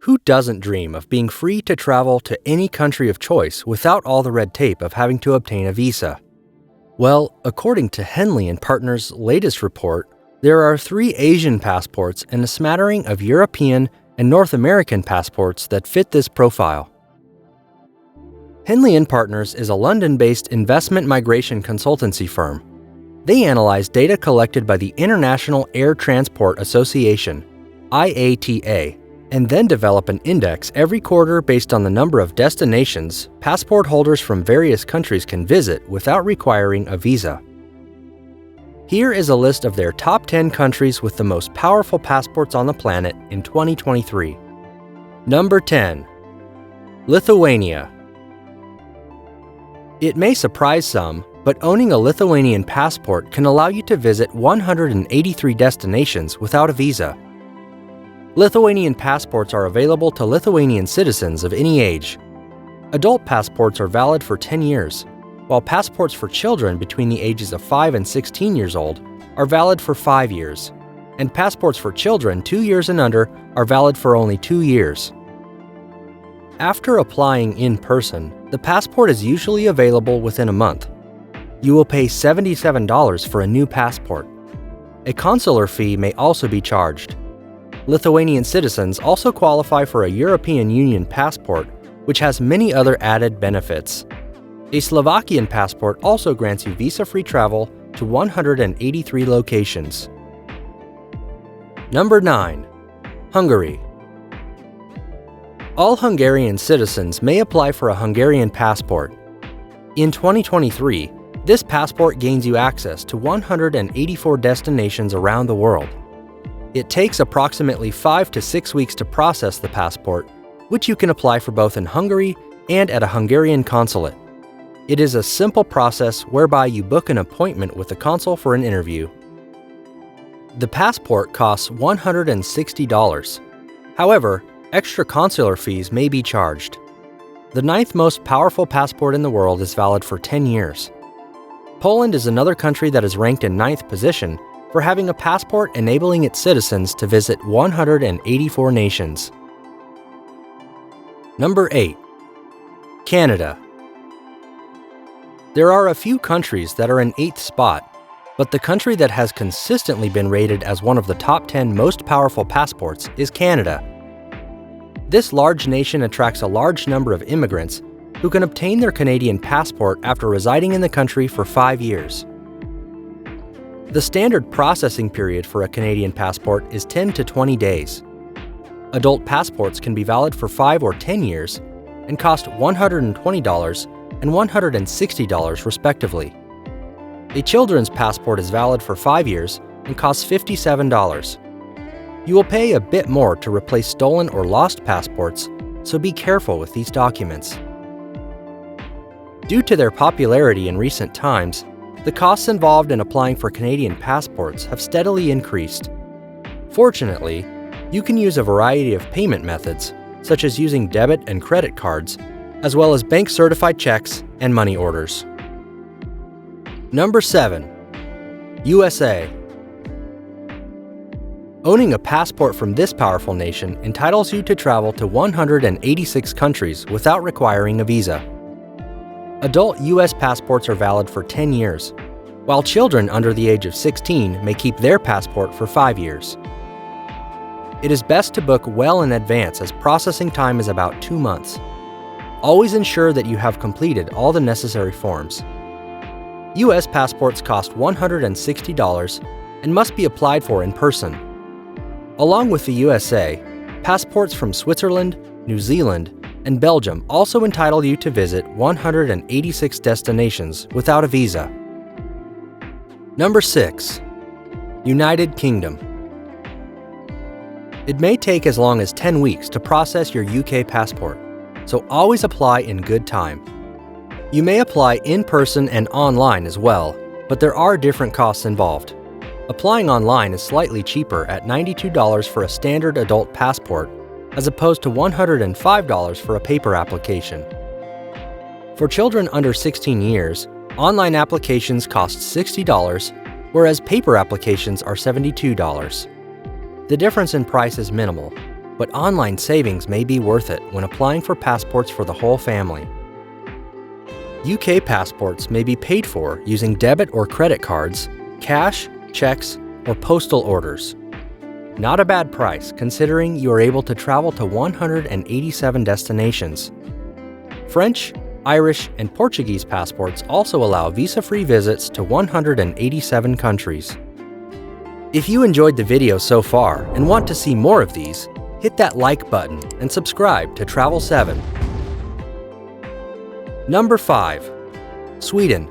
Who doesn't dream of being free to travel to any country of choice without all the red tape of having to obtain a visa? Well, according to Henley and Partners' latest report, there are 3 Asian passports and a smattering of European and North American passports that fit this profile. Henley and Partners is a London-based investment migration consultancy firm. They analyze data collected by the International Air Transport Association, IATA, and then develop an index every quarter based on the number of destinations passport holders from various countries can visit without requiring a visa. Here is a list of their top 10 countries with the most powerful passports on the planet in 2023. Number 10. Lithuania. It may surprise some, but owning a Lithuanian passport can allow you to visit 183 destinations without a visa. Lithuanian passports are available to Lithuanian citizens of any age. Adult passports are valid for 10 years, while passports for children between the ages of 5 and 16 years old are valid for 5 years, and passports for children 2 years and under are valid for only 2 years. After applying in person, the passport is usually available within a month. You will pay $77 for a new passport. A consular fee may also be charged. Lithuanian citizens also qualify for a European Union passport, which has many other added benefits. A Slovakian passport also grants you visa-free travel to 183 locations. Number 9. Hungary. All Hungarian citizens may apply for a Hungarian passport. In 2023, this passport gains you access to 184 destinations around the world. It takes approximately 5 to 6 weeks to process the passport, which you can apply for both in Hungary and at a Hungarian consulate. It is a simple process whereby you book an appointment with the consul for an interview. The passport costs $160. However, extra consular fees may be charged. The 9th most powerful passport in the world is valid for 10 years. Poland is another country that is ranked in 9th position for having a passport enabling its citizens to visit 184 nations. Number 8. Canada. There are a few countries that are in 8th spot, but the country that has consistently been rated as one of the top 10 most powerful passports is Canada. This large nation attracts a large number of immigrants who can obtain their Canadian passport after residing in the country for 5 years. The standard processing period for a Canadian passport is 10 to 20 days. Adult passports can be valid for 5 or 10 years and cost $120 and $160 respectively. A children's passport is valid for 5 years and costs $57. You will pay a bit more to replace stolen or lost passports, so be careful with these documents. Due to their popularity in recent times, the costs involved in applying for Canadian passports have steadily increased. Fortunately, you can use a variety of payment methods, such as using debit and credit cards, as well as bank-certified checks and money orders. Number 7. USA. Owning a passport from this powerful nation entitles you to travel to 186 countries without requiring a visa. Adult U.S. passports are valid for 10 years, while children under the age of 16 may keep their passport for 5 years. It is best to book well in advance as processing time is about 2 months. Always ensure that you have completed all the necessary forms. U.S. passports cost $160 and must be applied for in person. Along with the USA, passports from Switzerland, New Zealand, and Belgium also entitle you to visit 186 destinations without a visa. Number 6. United Kingdom. It may take as long as 10 weeks to process your UK passport, so always apply in good time. You may apply in person and online as well, but there are different costs involved. Applying online is slightly cheaper at $92 for a standard adult passport, as opposed to $105 for a paper application. For children under 16 years, online applications cost $60, whereas paper applications are $72. The difference in price is minimal, but online savings may be worth it when applying for passports for the whole family. UK passports may be paid for using debit or credit cards, cash, checks, or postal orders. Not a bad price considering you are able to travel to 187 destinations. French, Irish, and Portuguese passports also allow visa-free visits to 187 countries. If you enjoyed the video so far and want to see more of these, hit that like button and subscribe to Travel 7. Number 5. Sweden.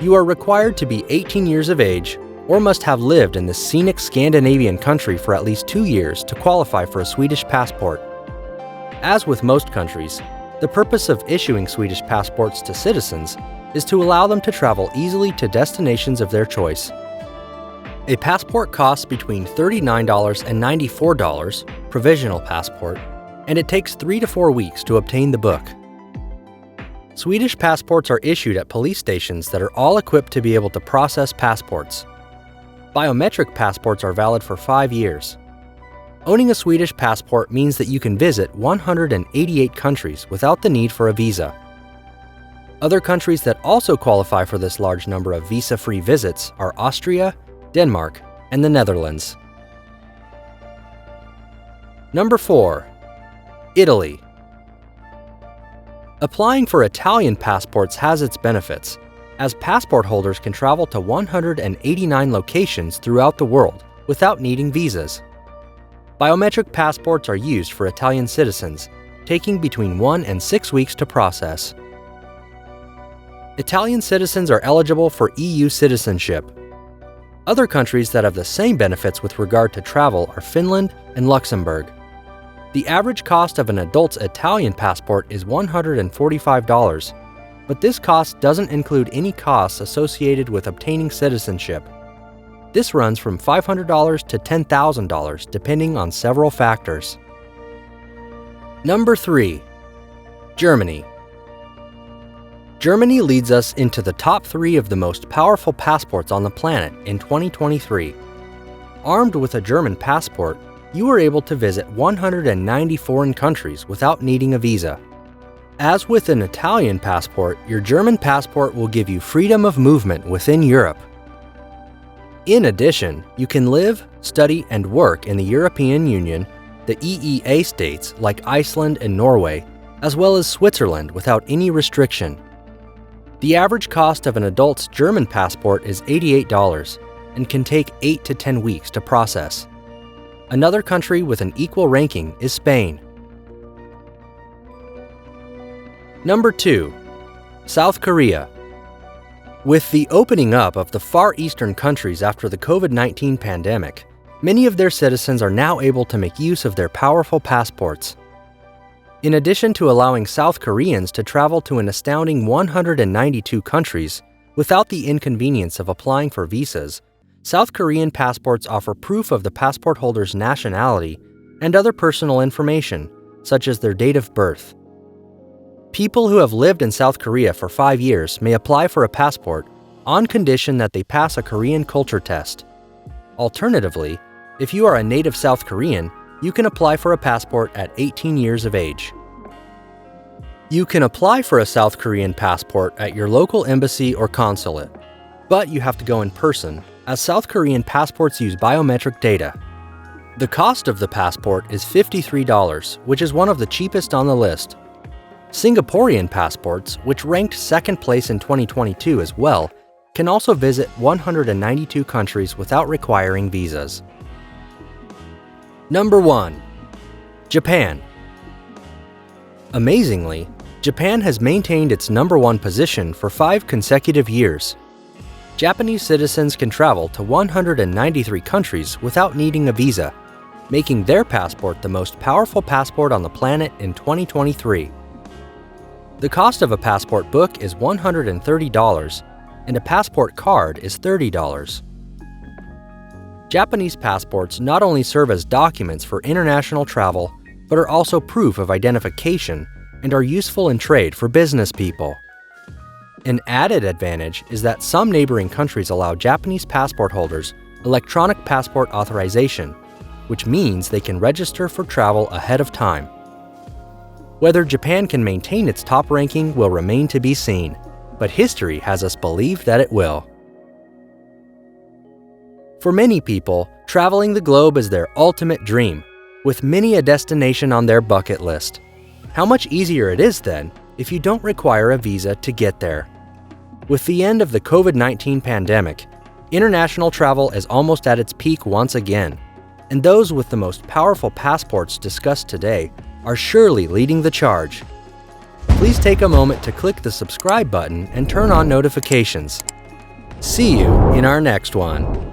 You are required to be 18 years of age or must have lived in this scenic Scandinavian country for at least 2 years to qualify for a Swedish passport. As with most countries, the purpose of issuing Swedish passports to citizens is to allow them to travel easily to destinations of their choice. A passport costs between $39 and $94, provisional passport, and it takes 3 to 4 weeks to obtain the book. Swedish passports are issued at police stations that are all equipped to be able to process passports. Biometric passports are valid for 5 years. Owning a Swedish passport means that you can visit 188 countries without the need for a visa. Other countries that also qualify for this large number of visa-free visits are Austria, Denmark, and the Netherlands. Number 4. Italy. Applying for Italian passports has its benefits, as passport holders can travel to 189 locations throughout the world without needing visas. Biometric passports are used for Italian citizens, taking between 1 and 6 weeks to process. Italian citizens are eligible for EU citizenship. Other countries that have the same benefits with regard to travel are Finland and Luxembourg. The average cost of an adult's Italian passport is $145, but this cost doesn't include any costs associated with obtaining citizenship. This runs from $500 to $10,000 depending on several factors. Number 3. Germany. Germany leads us into the top 3 of the most powerful passports on the planet in 2023. Armed with a German passport, you are able to visit 190 foreign countries without needing a visa. As with an Italian passport, your German passport will give you freedom of movement within Europe. In addition, you can live, study, and work in the European Union, the EEA states like Iceland and Norway, as well as Switzerland without any restriction. The average cost of an adult's German passport is $88 and can take 8 to 10 weeks to process. Another country with an equal ranking is Spain. Number 2. South Korea. With the opening up of the Far Eastern countries after the COVID-19 pandemic, many of their citizens are now able to make use of their powerful passports. In addition to allowing South Koreans to travel to an astounding 192 countries without the inconvenience of applying for visas, South Korean passports offer proof of the passport holder's nationality and other personal information, such as their date of birth. People who have lived in South Korea for 5 years may apply for a passport on condition that they pass a Korean culture test. Alternatively, if you are a native South Korean, you can apply for a passport at 18 years of age. You can apply for a South Korean passport at your local embassy or consulate, but you have to go in person, as South Korean passports use biometric data. The cost of the passport is $53, which is one of the cheapest on the list. Singaporean passports, which ranked second place in 2022 as well, can also visit 192 countries without requiring visas. Number 1. Japan. Amazingly, Japan has maintained its number 1 position for 5 consecutive years. Japanese citizens can travel to 193 countries without needing a visa, making their passport the most powerful passport on the planet in 2023. The cost of a passport book is $130, and a passport card is $30. Japanese passports not only serve as documents for international travel, but are also proof of identification and are useful in trade for business people. An added advantage is that some neighboring countries allow Japanese passport holders electronic passport authorization, which means they can register for travel ahead of time. Whether Japan can maintain its top ranking will remain to be seen, but history has us believe that it will. For many people, traveling the globe is their ultimate dream, with many a destination on their bucket list. How much easier it is then if you don't require a visa to get there. With the end of the COVID-19 pandemic, international travel is almost at its peak once again, and those with the most powerful passports discussed today are surely leading the charge. Please take a moment to click the subscribe button and turn on notifications. See you in our next one.